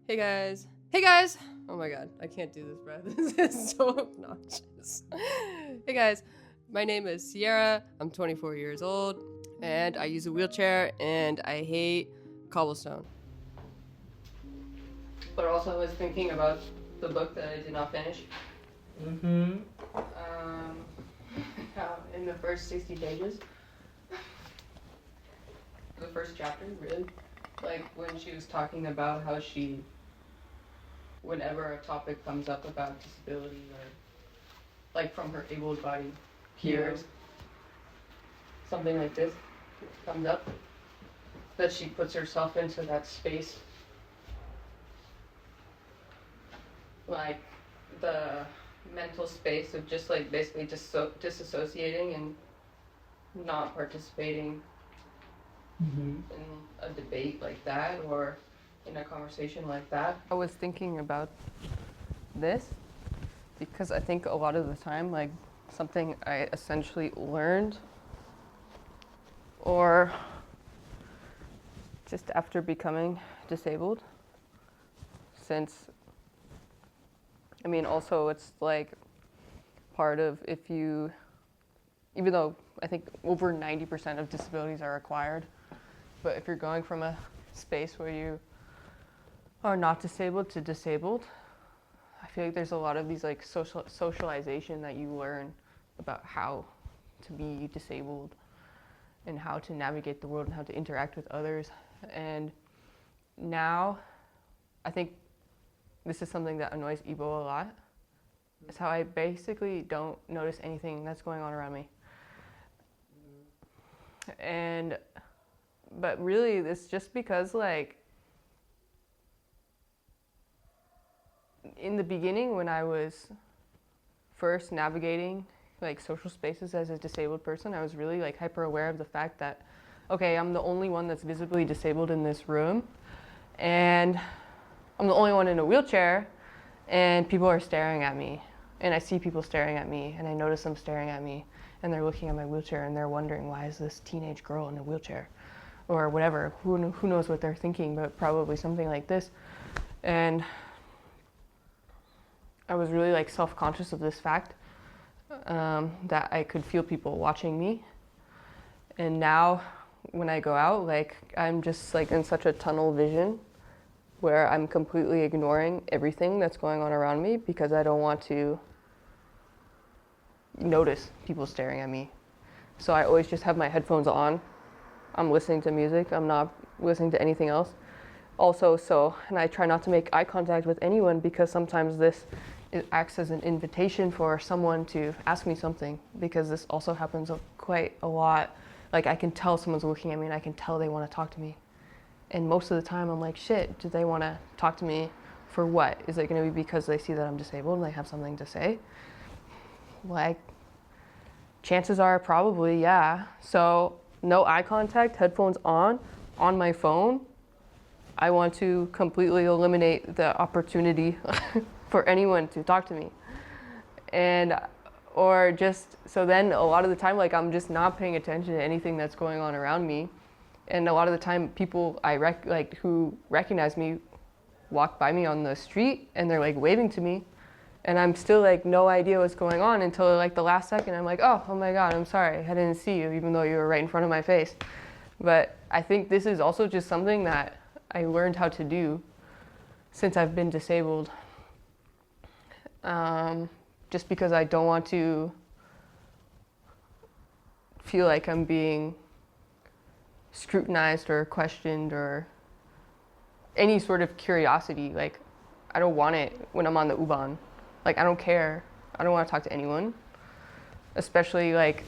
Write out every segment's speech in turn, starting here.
Hey guys. Hey guys! Oh my god, I can't do this, bro. This is so obnoxious. Hey guys, my name is Sierra. I'm 24 years old, and I use a wheelchair, and I hate cobblestone. But also, I was thinking about the book that I did not finish. In the first 60 pages. The first chapter, really. Like, when she was talking about how she, whenever a topic comes up about disability or, like, from her able-bodied peers, something like this comes up, that she puts herself into that space. Like, the mental space of just, like, basically just disassociating and not participating in a debate like that or in a conversation like that. I was thinking about this because I think a lot of the time, like, something I essentially learned or just after becoming disabled, since, I mean, also it's like part of if you, even though I think over 90% of disabilities are acquired, but if you're going from a space where you are not disabled to disabled, I feel like there's a lot of these like socialization that you learn about how to be disabled and how to navigate the world and how to interact with others. And now I think this is something that annoys Ibo a lot, is how I basically don't notice anything that's going on around me. But really, it's just because, like, in the beginning when I was first navigating, like, social spaces as a disabled person, I was really, like, hyper aware of the fact that, okay, I'm the only one that's visibly disabled in this room, and I'm the only one in a wheelchair, and people are staring at me, and I see people staring at me, and I notice them staring at me, and they're looking at my wheelchair, and they're wondering, why is this teenage girl in a wheelchair? Or whatever, who knows what they're thinking, but probably something like this. And I was really, like, self-conscious of this fact, that I could feel people watching me. And now when I go out, like, I'm just, like, in such a tunnel vision where I'm completely ignoring everything that's going on around me because I don't want to notice people staring at me. So I always just have my headphones on. I'm listening to music. I'm not listening to anything else. Also, and I try not to make eye contact with anyone because sometimes it acts as an invitation for someone to ask me something, because this also happens quite a lot. Like, I can tell someone's looking at me and I can tell they want to talk to me. And most of the time I'm like, shit, do they want to talk to me for what? Is it going to be because they see that I'm disabled and they have something to say? Like, chances are probably, yeah. So no eye contact, headphones on my phone. I want to completely eliminate the opportunity for anyone to talk to me. Or just, so then a lot of the time, like, I'm just not paying attention to anything that's going on around me. And a lot of the time, people who recognize me walk by me on the street and they're, like, waving to me. And I'm still, like, no idea what's going on until, like, the last second. I'm like, oh my God, I'm sorry, I didn't see you, even though you were right in front of my face. But I think this is also just something that I learned how to do since I've been disabled. Just because I don't want to feel like I'm being scrutinized or questioned or any sort of curiosity. Like, I don't want it when I'm on the U-Bahn. Like, I don't care. I don't want to talk to anyone. Especially, like,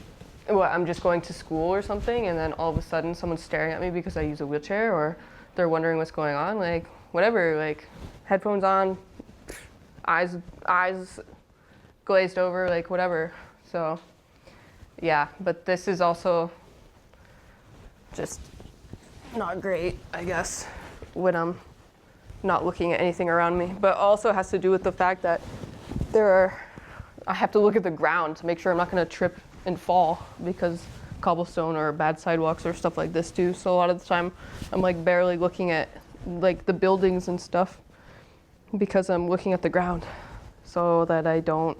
I'm just going to school or something and then all of a sudden someone's staring at me because I use a wheelchair, or they're wondering what's going on. Like, whatever, like, headphones on, eyes glazed over, like, whatever. So, yeah, but this is also just not great, I guess, when I'm not looking at anything around me. But also has to do with the fact that I have to look at the ground to make sure I'm not going to trip and fall, because cobblestone or bad sidewalks or stuff like this too. So a lot of the time I'm, like, barely looking at, like, the buildings and stuff because I'm looking at the ground so that I don't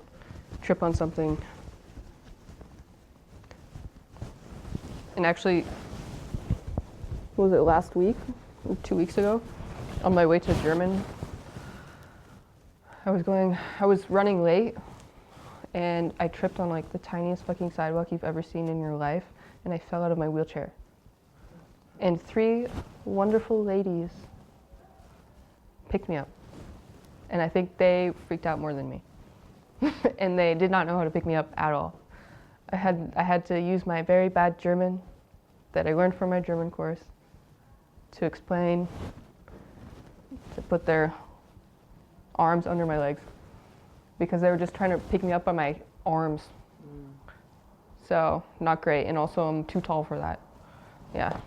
trip on something. And actually, was it last week, 2 weeks ago, on my way to German, I was running late and I tripped on like the tiniest fucking sidewalk you've ever seen in your life, and I fell out of my wheelchair. And 3 wonderful ladies picked me up. And I think they freaked out more than me. And they did not know how to pick me up at all. I had to use my very bad German that I learned from my German course to explain, to put their arms under my legs, because they were just trying to pick me up by my arms. So, not great, and also I'm too tall for that. Yeah.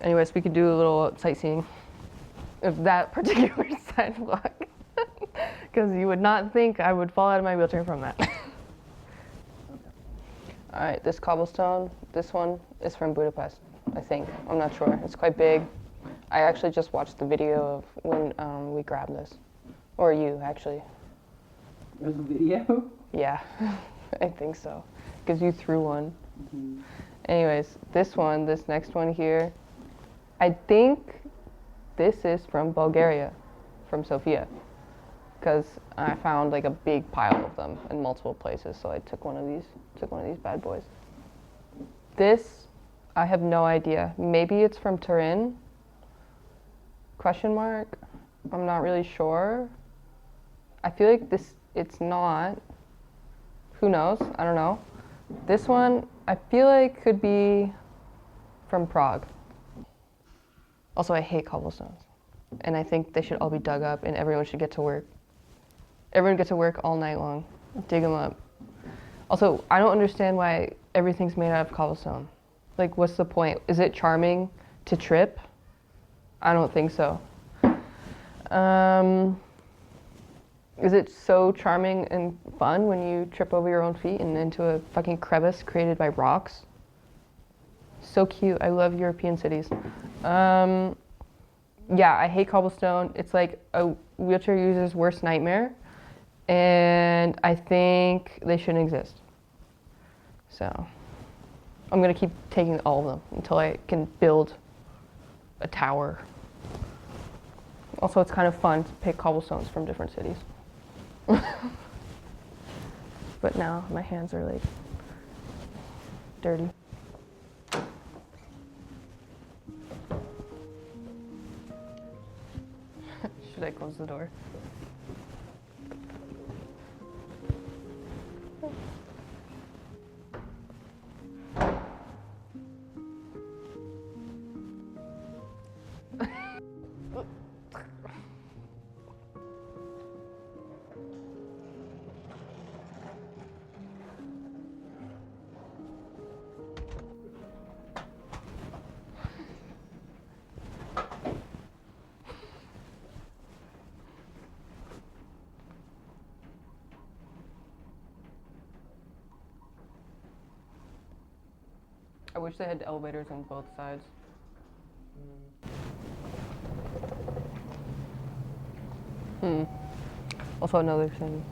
Anyways, we could do a little sightseeing of that particular sidewalk, because you would not think I would fall out of my wheelchair from that. All right, this cobblestone, this one is from Budapest, I think. I'm not sure. It's quite big. I actually just watched the video of when we grabbed this. Or you, actually. There's a video? Yeah, I think so. Because you threw one. Mm-hmm. Anyways, this next one here, I think this is from Bulgaria, from Sofia. Because I found like a big pile of them in multiple places, so I took one of these bad boys. This, I have no idea. Maybe it's from Turin? Question mark? I'm not really sure. I feel like it's not. Who knows? I don't know. This one, I feel like could be from Prague. Also, I hate cobblestones. And I think they should all be dug up and everyone should get to work. Everyone gets to work all night long. Dig them up. Also, I don't understand why everything's made out of cobblestone. Like, what's the point? Is it charming to trip? I don't think so. Is it so charming and fun when you trip over your own feet and into a fucking crevice created by rocks? So cute. I love European cities. Yeah, I hate cobblestone. It's like a wheelchair user's worst nightmare. And I think they shouldn't exist. So I'm gonna keep taking all of them until I can build a tower. Also, it's kind of fun to pick cobblestones from different cities. But now my hands are like dirty. Should I close the door? I wish they had elevators on both sides. Also, another thing.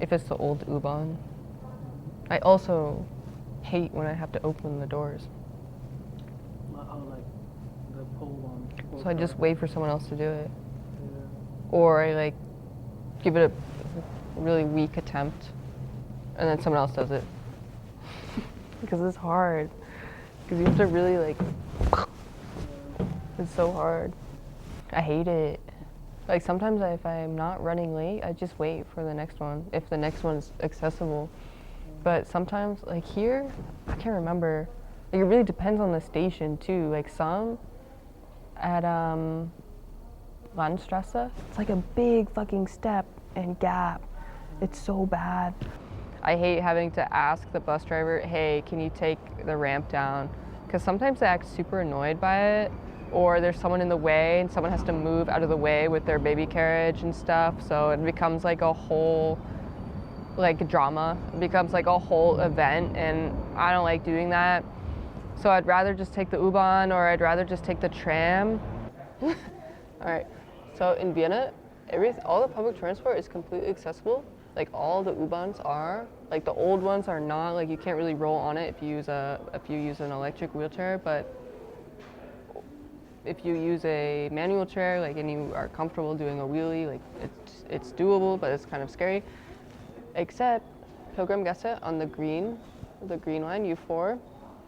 If it's the old U-Bahn, I also hate when I have to open the doors. Oh, like the pole on. So I just wait for someone else to do it. Yeah. Or I like give it a really weak attempt and then someone else does it. Because it's hard. Because you have to really like, it's so hard. I hate it. Like sometimes if I'm not running late, I just wait for the next one, if the next one's accessible. But sometimes, like here, I can't remember. Like it really depends on the station too. Like some at Landstrasse, it's like a big fucking step and gap. It's so bad. I hate having to ask the bus driver, hey, can you take the ramp down? Because sometimes they act super annoyed by it, or there's someone in the way and someone has to move out of the way with their baby carriage and stuff, so it becomes like a whole like drama. It becomes like a whole event, and I don't like doing that. So I'd rather just take the U-Bahn, or I'd rather just take the tram. All right, so in Vienna, all the public transport is completely accessible. Like all the U-Bahns are. Like the old ones are not. Like you can't really roll on it if you use an electric wheelchair. But if you use a manual chair, like, and you are comfortable doing a wheelie, like it's doable, but it's kind of scary. Except Pilgrim Gesta on the green line, U4,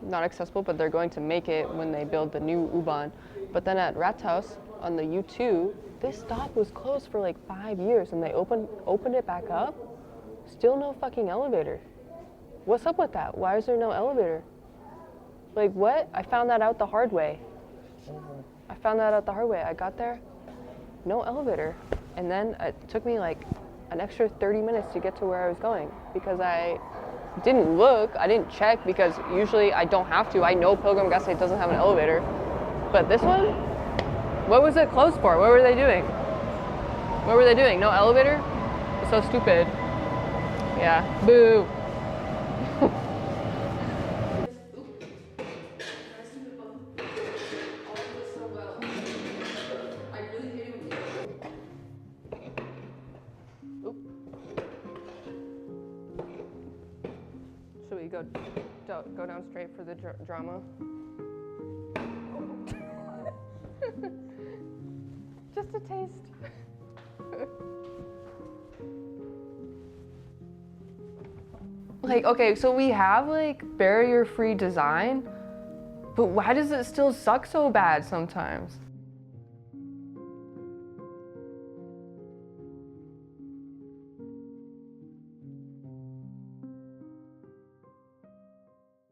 not accessible, but they're going to make it when they build the new U-Bahn. But then at Rathaus on the U2, this stop was closed for like 5 years, and they opened it back up. Still no fucking elevator. What's up with that? Why is there no elevator? Like what? I found that out the hard way. I got there, no elevator. And then it took me like an extra 30 minutes to get to where I was going because I didn't look, I didn't check because usually I don't have to. I know Pilgrim Gesta doesn't have an elevator. But this one, what was it closed for? What were they doing? No elevator? It's so stupid. Yeah, boo. Should we go down straight for the drama? Just a taste. Like, okay, so we have like barrier-free design, but why does it still suck so bad sometimes?